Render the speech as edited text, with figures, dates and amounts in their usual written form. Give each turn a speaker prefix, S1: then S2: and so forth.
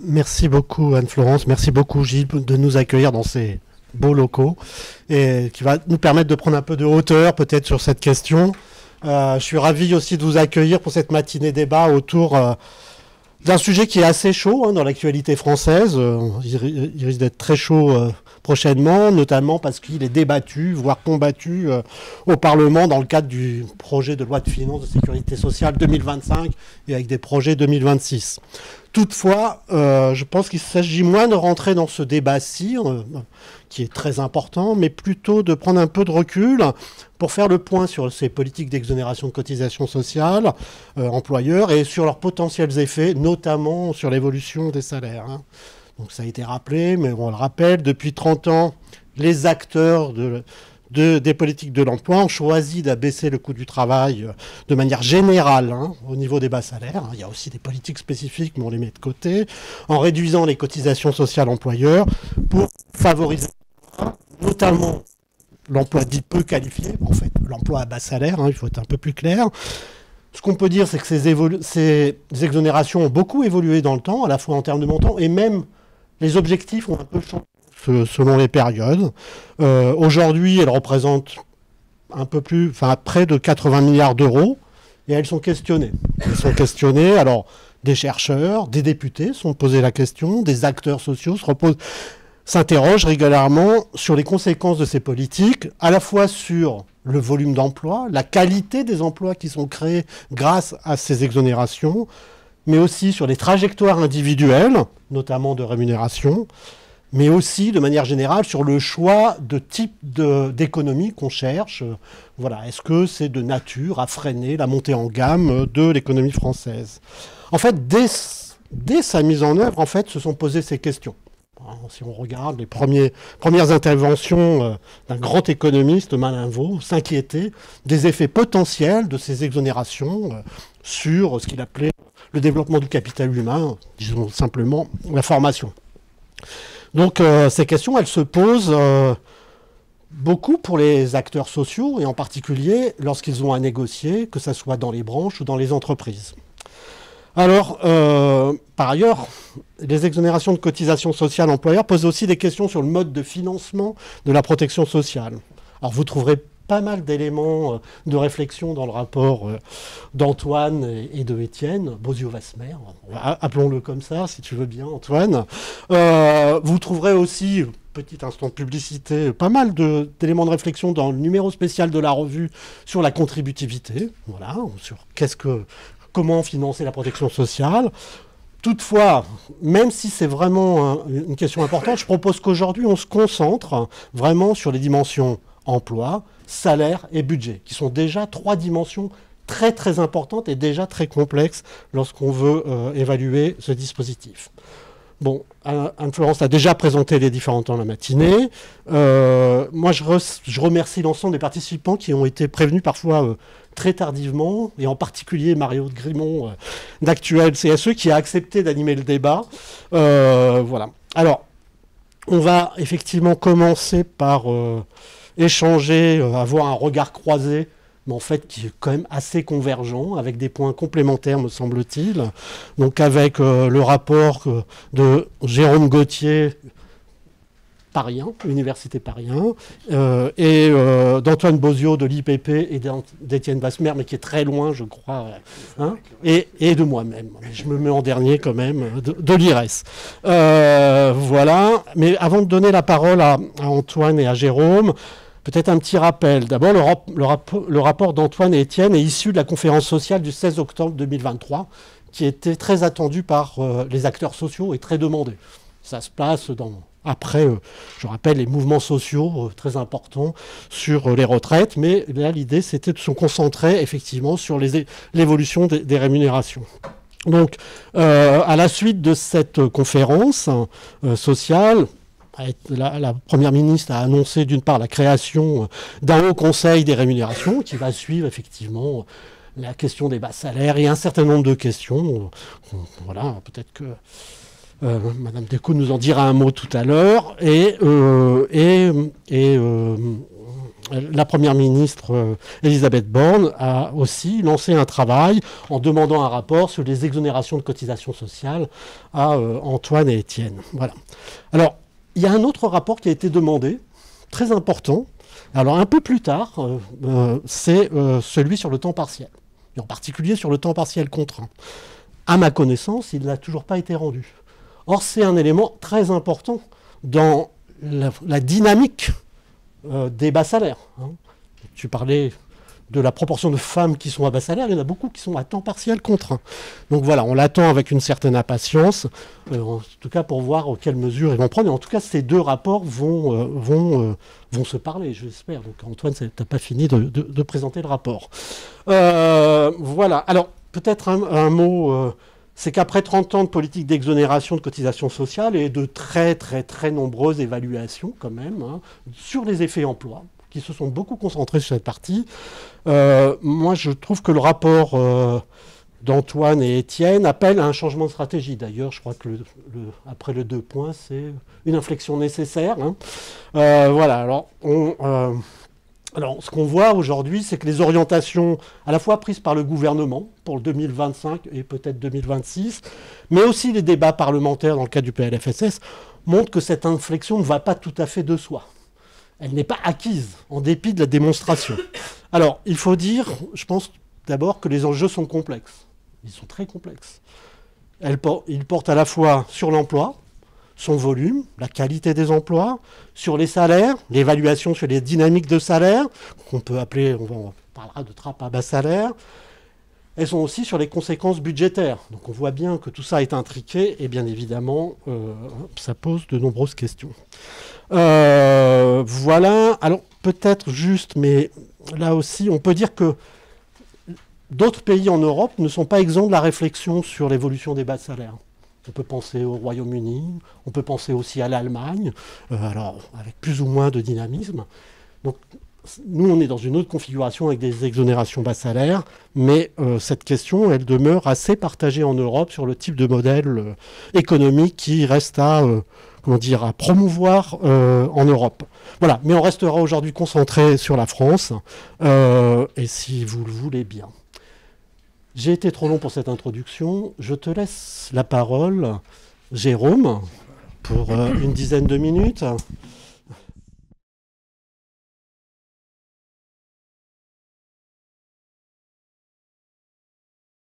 S1: Merci beaucoup Anne-Florence, merci beaucoup Gilles de nous accueillir dans ces beaux locaux et qui va nous permettre de prendre un peu de hauteur peut-être sur cette question. Je suis ravi aussi de vous accueillir pour cette matinée débat autour d'un sujet qui est assez chaud dans l'actualité française. Il risque d'être très chaud prochainement, notamment parce qu'il est débattu, voire combattu au Parlement dans le cadre du projet de loi de finances de sécurité sociale 2025 et avec des projets 2026. Toutefois, je pense qu'il s'agit moins de rentrer dans ce débat-ci, qui est très important, mais plutôt de prendre un peu de recul pour faire le point sur ces politiques d'exonération de cotisations sociales employeurs et sur leurs potentiels effets, notamment sur l'évolution des salaires. Donc ça a été rappelé, mais on le rappelle, depuis 30 ans, les acteurs des politiques de l'emploi ont choisi d'abaisser le coût du travail de manière générale au niveau des bas salaires. Il y a aussi des politiques spécifiques, mais on les met de côté, en réduisant les cotisations sociales employeurs pour favoriser notamment l'emploi dit peu qualifié, en fait l'emploi à bas salaire, il faut être un peu plus clair. Ce qu'on peut dire, c'est que ces exonérations ont beaucoup évolué dans le temps, à la fois en termes de montant, et même les objectifs ont un peu changé selon les périodes. Aujourd'hui, elles représentent près de 80 milliards d'euros, et elles sont questionnées. Elles sont questionnées, alors des chercheurs, des députés sont posés la question, des acteurs sociaux s'interrogent régulièrement sur les conséquences de ces politiques, à la fois sur le volume d'emplois, la qualité des emplois qui sont créés grâce à ces exonérations, mais aussi sur les trajectoires individuelles, notamment de rémunération, mais aussi de manière générale sur le choix de type d'économie qu'on cherche. Voilà, est-ce que c'est de nature à freiner la montée en gamme de l'économie française? En fait, dès sa mise en œuvre, se sont posées ces questions. Si on regarde les premières interventions d'un grand économiste, Malinvaud, s'inquiétait des effets potentiels de ces exonérations sur ce qu'il appelait le développement du capital humain, disons simplement la formation. Donc ces questions, elles se posent beaucoup pour les acteurs sociaux, et en particulier lorsqu'ils ont à négocier, que ce soit dans les branches ou dans les entreprises. Alors, par ailleurs, les exonérations de cotisations sociales employeurs posent aussi des questions sur le mode de financement de la protection sociale. Alors, vous trouverez pas mal d'éléments de réflexion dans le rapport d'Antoine et de Étienne, Bozio-Wasmer, appelons-le comme ça, si tu veux bien, Antoine. Vous trouverez aussi, petit instant de publicité, pas mal d'éléments de réflexion dans le numéro spécial de la revue sur la contributivité, voilà, sur comment financer la protection sociale. Toutefois, même si c'est vraiment une question importante, je propose qu'aujourd'hui, on se concentre vraiment sur les dimensions emploi, salaire et budget, qui sont déjà 3 dimensions très très importantes et déjà très complexes lorsqu'on veut évaluer ce dispositif. Bon, Anne-Florence a déjà présenté les différents temps de la matinée. Moi, je remercie l'ensemble des participants qui ont été prévenus parfois très tardivement, et en particulier Mario de Grimont d'Actuel CSE qui a accepté d'animer le débat. Voilà. Alors, on va effectivement commencer par échanger, avoir un regard croisé, mais en fait qui est quand même assez convergent, avec des points complémentaires, me semble-t-il. Donc avec le rapport de Jérôme Gauthier, Paris 1, Université Paris 1, et d'Antoine Bozio de l'IPP et d'Étienne Wasmer, mais qui est très loin, je crois, et de moi-même. Je me mets en dernier quand même, de l'IRES. Voilà. Mais avant de donner la parole à Antoine et à Jérôme, peut-être un petit rappel. D'abord, le rapport d'Antoine et Étienne est issu de la conférence sociale du 16 octobre 2023, qui était très attendue par les acteurs sociaux et très demandée. Ça se place après, je rappelle, les mouvements sociaux très importants sur les retraites, mais là, l'idée, c'était de se concentrer effectivement sur l'évolution des rémunérations. Donc, à la suite de cette conférence sociale, la Première ministre a annoncé d'une part la création d'un haut conseil des rémunérations qui va suivre effectivement la question des bas salaires et un certain nombre de questions. Voilà, peut-être que Madame Descaux nous en dira un mot tout à l'heure. la première ministre Elisabeth Borne a aussi lancé un travail en demandant un rapport sur les exonérations de cotisations sociales à Antoine et Étienne. Voilà. Alors, il y a un autre rapport qui a été demandé, très important. Alors, un peu plus tard, c'est celui sur le temps partiel, et en particulier sur le temps partiel contraint. À ma connaissance, il n'a toujours pas été rendu. Or, c'est un élément très important dans la dynamique des bas salaires. Hein. Tu parlais de la proportion de femmes qui sont à bas salaire, il y en a beaucoup qui sont à temps partiel contraint. Donc voilà, on l'attend avec une certaine impatience, en tout cas pour voir quelles mesures ils vont prendre. Et en tout cas, ces deux rapports vont se parler, j'espère. Donc Antoine, tu n'as pas fini de présenter le rapport. Voilà, alors peut-être un mot... c'est qu'après 30 ans de politique d'exonération de cotisations sociales et de très très très nombreuses évaluations quand même, hein, sur les effets emploi, qui se sont beaucoup concentrés sur cette partie, moi je trouve que le rapport d'Antoine et Étienne appelle à un changement de stratégie. D'ailleurs, je crois que après le 2 points, c'est une inflexion nécessaire. Hein. Voilà, alors, ce qu'on voit aujourd'hui, c'est que les orientations à la fois prises par le gouvernement pour le 2025 et peut-être 2026, mais aussi les débats parlementaires dans le cadre du PLFSS, montrent que cette inflexion ne va pas tout à fait de soi. Elle n'est pas acquise, en dépit de la démonstration. Alors, il faut dire, je pense d'abord que les enjeux sont complexes. Ils sont très complexes. Ils portent à la fois sur l'emploi, son volume, la qualité des emplois, sur les salaires, l'évaluation sur les dynamiques de salaire, qu'on peut appeler, on parlera de trappe à bas salaire. Elles sont aussi sur les conséquences budgétaires. Donc on voit bien que tout ça est intriqué et bien évidemment, ça pose de nombreuses questions. Voilà, alors peut-être juste, mais là aussi, on peut dire que d'autres pays en Europe ne sont pas exempts de la réflexion sur l'évolution des bas salaires. On peut penser au Royaume-Uni, on peut penser aussi à l'Allemagne, alors avec plus ou moins de dynamisme. Donc nous, on est dans une autre configuration avec des exonérations bas salaires, mais cette question, elle demeure assez partagée en Europe sur le type de modèle économique qui reste à promouvoir en Europe. Voilà, mais on restera aujourd'hui concentré sur la France, et si vous le voulez bien. J'ai été trop long pour cette introduction. Je te laisse la parole, Jérôme, pour une dizaine de minutes.